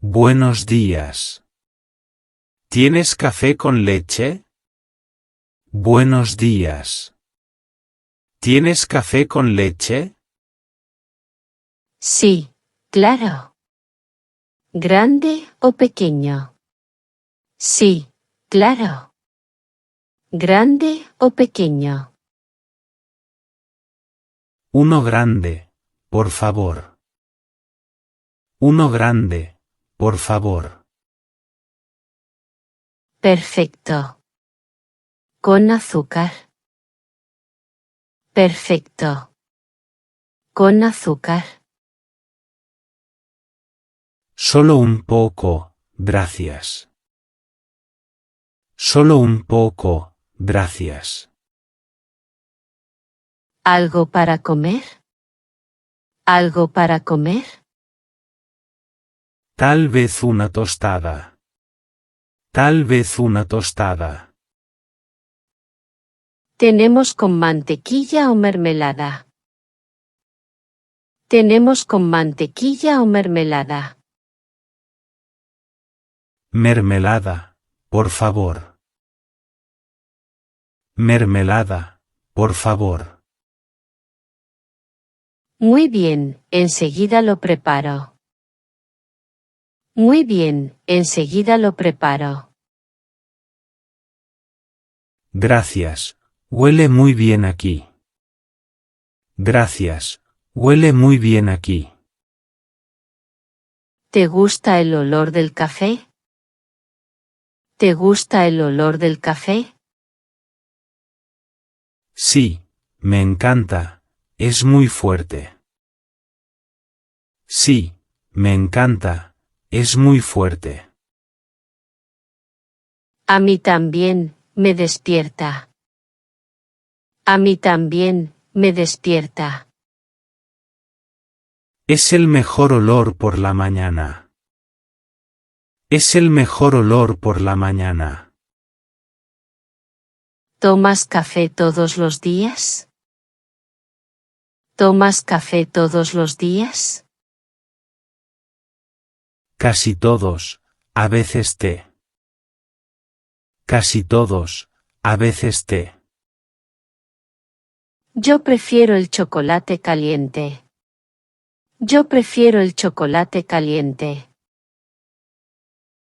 Buenos días. ¿Tienes café con leche? Buenos días. ¿Tienes café con leche? Sí, claro. ¿Grande o pequeño? Sí, claro. ¿Grande o pequeño? Uno grande, por favor. Uno grande, por favor. Perfecto. Con azúcar. Perfecto. Con azúcar. Solo un poco, gracias. Solo un poco, gracias. ¿Algo para comer? ¿Algo para comer? Tal vez una tostada. Tal vez una tostada. ¿Tenemos con mantequilla o mermelada? ¿Tenemos con mantequilla o mermelada? Mermelada, por favor. Mermelada, por favor. Muy bien, enseguida lo preparo. Muy bien, enseguida lo preparo. Gracias, huele muy bien aquí. Gracias, huele muy bien aquí. ¿Te gusta el olor del café? ¿Te gusta el olor del café? Sí, me encanta, es muy fuerte. Sí, me encanta, es muy fuerte. A mí también, me despierta. A mí también, me despierta. Es el mejor olor por la mañana. Es el mejor olor por la mañana. ¿Tomas café todos los días? ¿Tomas café todos los días? Casi todos, a veces té. Casi todos, a veces té. Yo prefiero el chocolate caliente. Yo prefiero el chocolate caliente.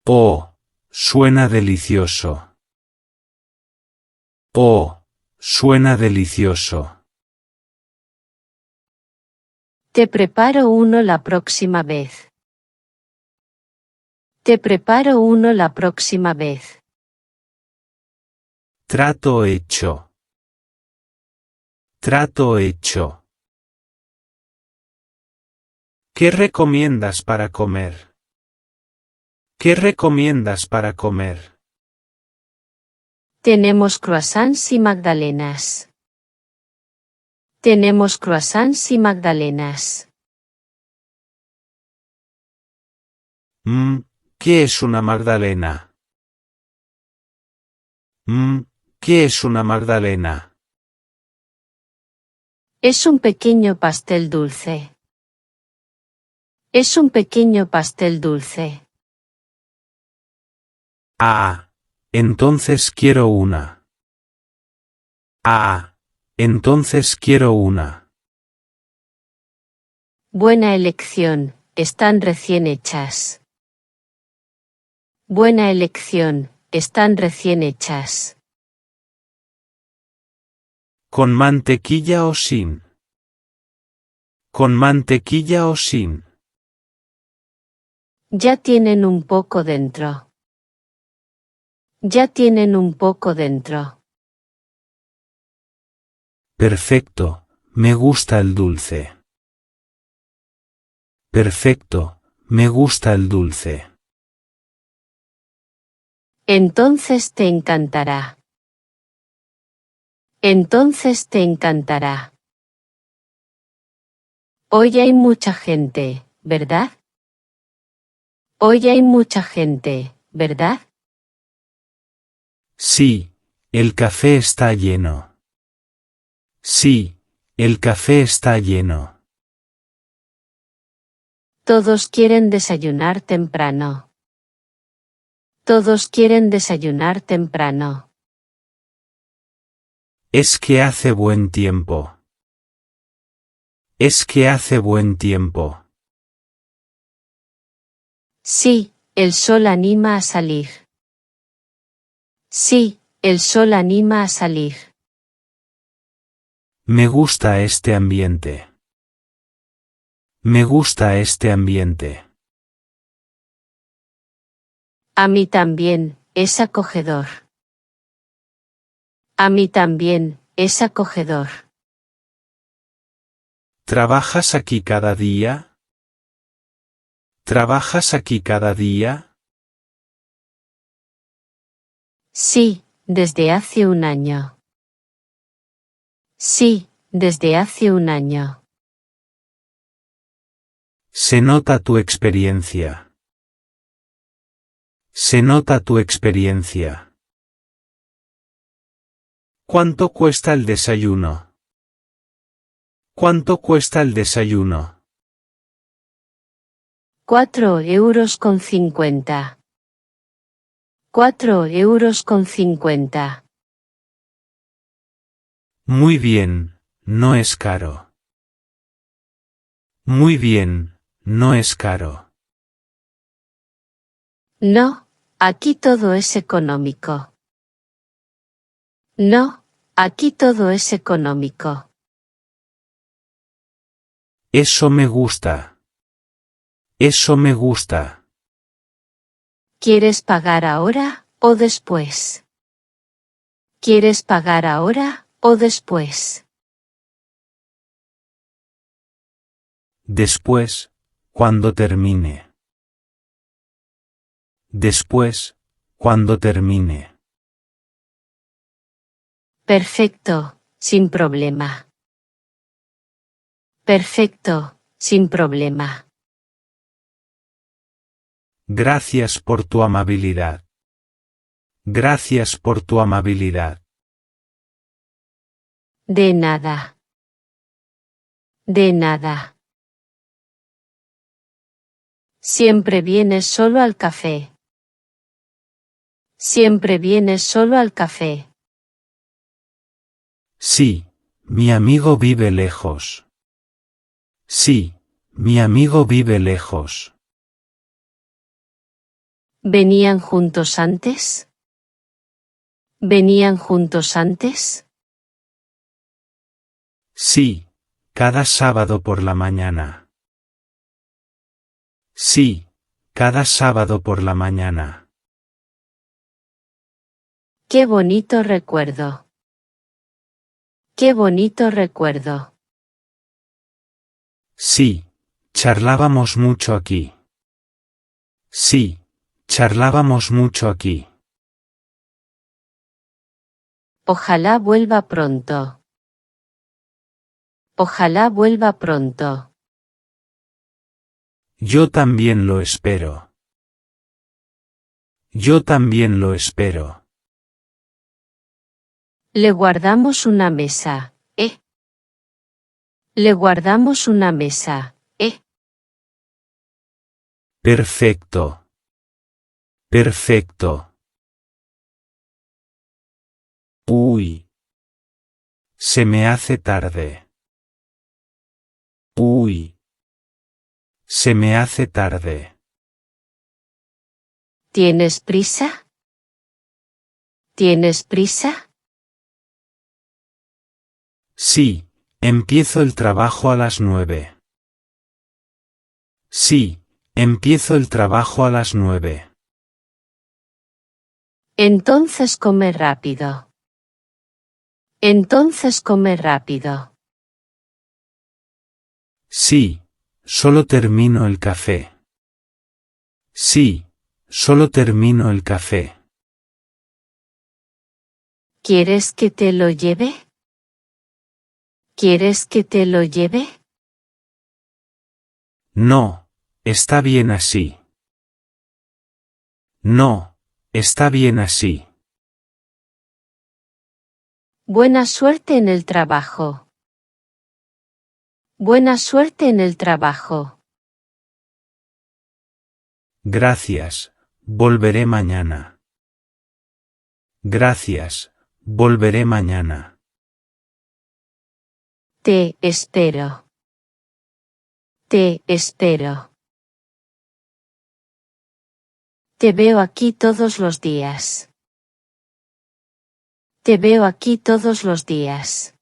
Oh, suena delicioso. Oh, suena delicioso. Te preparo uno la próxima vez. Te preparo uno la próxima vez. Trato hecho. Trato hecho. ¿Qué recomiendas para comer? ¿Qué recomiendas para comer? Tenemos croissants y magdalenas. Tenemos croissants y magdalenas. ¿Qué es una magdalena? ¿Qué es una magdalena? Es un pequeño pastel dulce. Es un pequeño pastel dulce. Ah, entonces quiero una. Ah, entonces quiero una. Buena elección, están recién hechas. Buena elección, están recién hechas. ¿Con mantequilla o sin? ¿Con mantequilla o sin? Ya tienen un poco dentro. Ya tienen un poco dentro. Perfecto, me gusta el dulce. Perfecto, me gusta el dulce. Entonces te encantará. Entonces te encantará. Hoy hay mucha gente, ¿verdad? Hoy hay mucha gente, ¿verdad? Sí, el café está lleno. Sí, el café está lleno. Todos quieren desayunar temprano. Todos quieren desayunar temprano. Es que hace buen tiempo. Es que hace buen tiempo. Sí, el sol anima a salir. Sí, el sol anima a salir. Me gusta este ambiente. Me gusta este ambiente. A mí también, es acogedor. A mí también, es acogedor. ¿Trabajas aquí cada día? ¿Trabajas aquí cada día? Sí, desde hace un año. Sí, desde hace un año. Se nota tu experiencia. Se nota tu experiencia. ¿Cuánto cuesta el desayuno? ¿Cuánto cuesta el desayuno? 4,50 €. 4,50 €. Muy bien, no es caro. Muy bien, no es caro. No, aquí todo es económico. No, aquí todo es económico. Eso me gusta. Eso me gusta. ¿Quieres pagar ahora o después? ¿Quieres pagar ahora o después? Después, cuando termine. Después, cuando termine. Perfecto, sin problema. Perfecto, sin problema. Gracias por tu amabilidad. Gracias por tu amabilidad. De nada. De nada. Siempre vienes solo al café. Siempre vienes solo al café. Sí, mi amigo vive lejos. Sí, mi amigo vive lejos. ¿Venían juntos antes? ¿Venían juntos antes? Sí, cada sábado por la mañana. Sí, cada sábado por la mañana. Qué bonito recuerdo. Qué bonito recuerdo. Sí, charlábamos mucho aquí. Sí, charlábamos mucho aquí. Ojalá vuelva pronto. Ojalá vuelva pronto. Yo también lo espero. Yo también lo espero. Le guardamos una mesa, ¿eh? Le guardamos una mesa, ¿eh? Perfecto. Perfecto. Uy. Se me hace tarde. Uy. Se me hace tarde. ¿Tienes prisa? ¿Tienes prisa? Sí, empiezo el trabajo a las 9. Sí, empiezo el trabajo a las 9. Entonces come rápido. Entonces come rápido. Sí, solo termino el café. Sí, solo termino el café. ¿Quieres que te lo lleve? ¿Quieres que te lo lleve? No, está bien así. No, está bien así. Buena suerte en el trabajo. Buena suerte en el trabajo. Gracias, volveré mañana. Gracias, volveré mañana. Te espero. Te espero. Te veo aquí todos los días. Te veo aquí todos los días.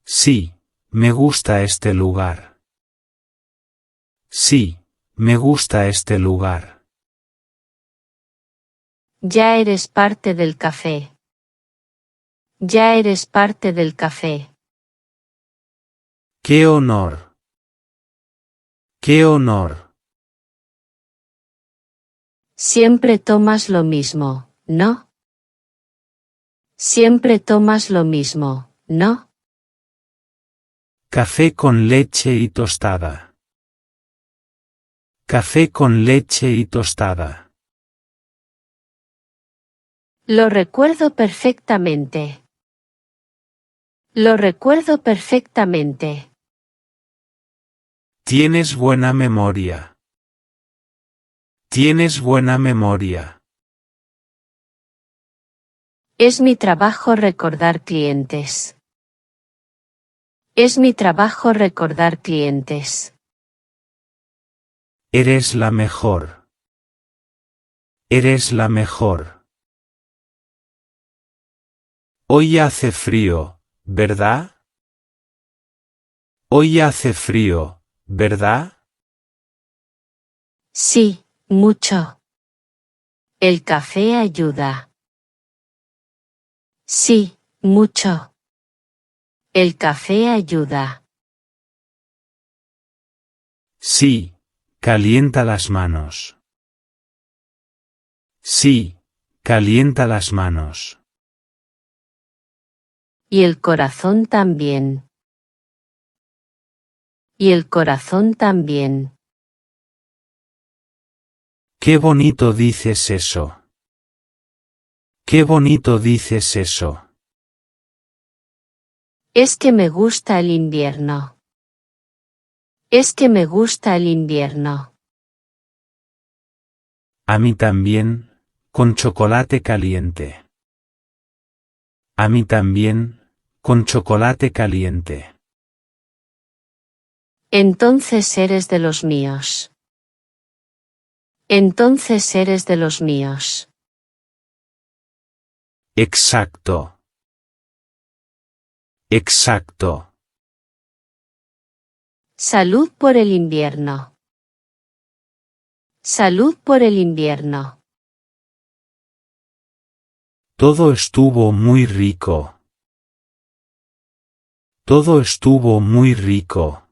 Sí, me gusta este lugar. Sí, me gusta este lugar. Ya eres parte del café. Ya eres parte del café. ¡Qué honor! ¡Qué honor! Siempre tomas lo mismo, ¿no? Siempre tomas lo mismo, ¿no? Café con leche y tostada. Café con leche y tostada. Lo recuerdo perfectamente. Lo recuerdo perfectamente. Tienes buena memoria. Tienes buena memoria. Es mi trabajo recordar clientes. Es mi trabajo recordar clientes. Eres la mejor. Eres la mejor. Hoy hace frío, ¿verdad? Hoy hace frío, ¿verdad? Sí, mucho. El café ayuda. Sí, mucho. El café ayuda. Sí, calienta las manos. Sí, calienta las manos. Y el corazón también. Y el corazón también. Qué bonito dices eso. Qué bonito dices eso. Es que me gusta el invierno. Es que me gusta el invierno. A mí también, con chocolate caliente. A mí también, con chocolate caliente. Entonces eres de los míos. Entonces eres de los míos. Exacto. Exacto. Salud por el invierno. Salud por el invierno. Todo estuvo muy rico. Todo estuvo muy rico.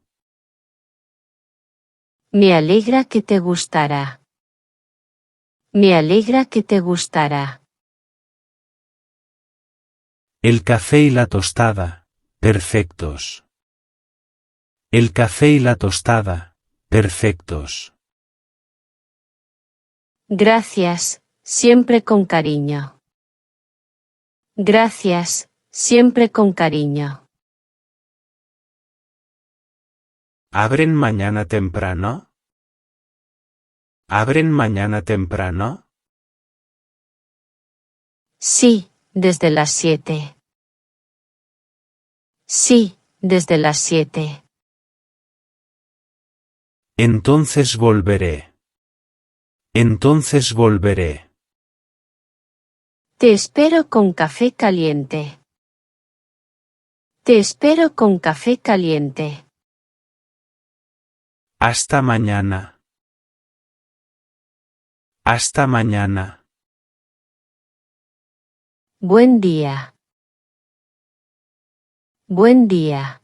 Me alegra que te gustara. Me alegra que te gustara. El café y la tostada, perfectos. El café y la tostada, perfectos. Gracias, siempre con cariño. Gracias, siempre con cariño. ¿Abren mañana temprano? ¿Abren mañana temprano? Sí, desde las 7. Sí, desde las 7. Entonces volveré. Entonces volveré. Te espero con café caliente. Te espero con café caliente. Hasta mañana. Hasta mañana. Buen día. Buen día.